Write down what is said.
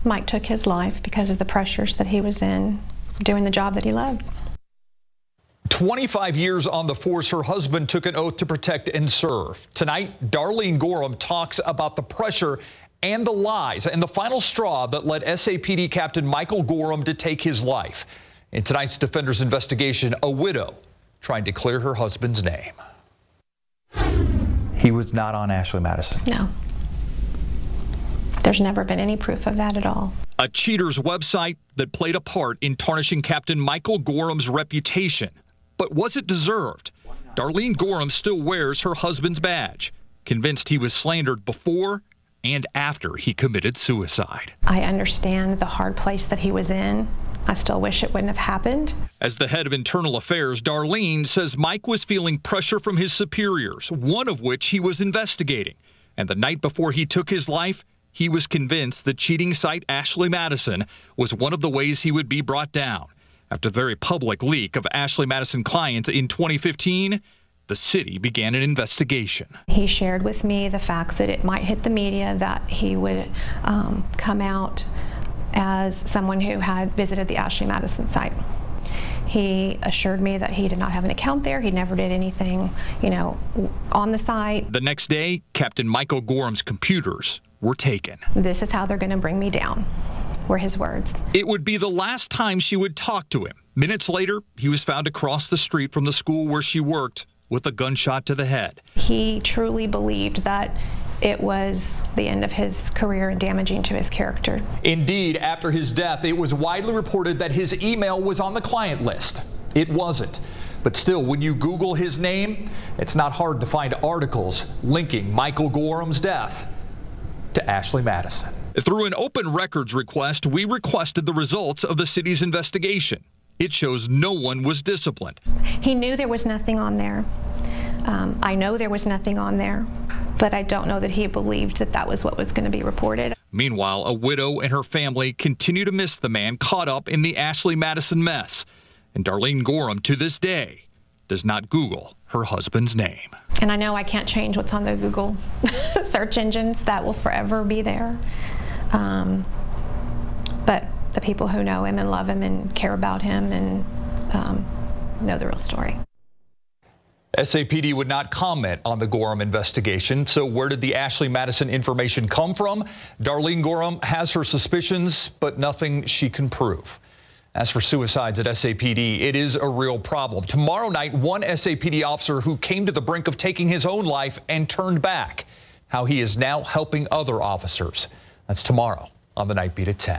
Mike took his life because of the pressures that he was in doing the job that he loved. 25 years on the force, her husband took an oath to protect and serve. Tonight, Darlene Gorhum talks about the pressure and the lies and the final straw that led SAPD Captain Michael Gorhum to take his life. In tonight's Defenders investigation, a widow trying to clear her husband's name. He was not on Ashley Madison. No. There's never been any proof of that at all. A cheater's website that played a part in tarnishing Captain Michael Gorham's reputation. But was it deserved? Darlene Gorhum still wears her husband's badge, convinced he was slandered before and after he committed suicide. I understand the hard place that he was in. I still wish it wouldn't have happened. As the head of internal affairs, Darlene says Mike was feeling pressure from his superiors, one of which he was investigating. And the night before he took his life, he was convinced the cheating site Ashley Madison was one of the ways he would be brought down. After the very public leak of Ashley Madison clients in 2015, the city began an investigation. He shared with me the fact that it might hit the media that he would come out as someone who had visited the Ashley Madison site. He assured me that he did not have an account there. He never did anything, on the site. The next day, Captain Michael Gorham's computers were taken. This is how they're going to bring me down, were his words. It would be the last time she would talk to him. Minutes later, he was found across the street from the school where she worked with a gunshot to the head. He truly believed that it was the end of his career and damaging to his character. Indeed, after his death, it was widely reported that his email was on the client list. It wasn't. But still, when you Google his name, it's not hard to find articles linking Michael Gorham's death to Ashley Madison. Through an open records request, we requested the results of the city's investigation. It shows no one was disciplined. He knew there was nothing on there. I know there was nothing on there, but I don't know that he believed that that was what was going to be reported. Meanwhile, a widow and her family continue to miss the man caught up in the Ashley Madison mess. And Darlene Gorhum, to this day, does not Google her husband's name. And I know I can't change what's on the Google search engines. That will forever be there. But the people who know him and love him and care about him and know the real story. SAPD would not comment on the Gorham investigation. So where did the Ashley Madison information come from? Darlene Gorhum has her suspicions, but nothing she can prove. As for suicides at SAPD, it is a real problem. Tomorrow night, one SAPD officer who came to the brink of taking his own life and turned back. How he is now helping other officers. That's tomorrow on the Night Beat at 10.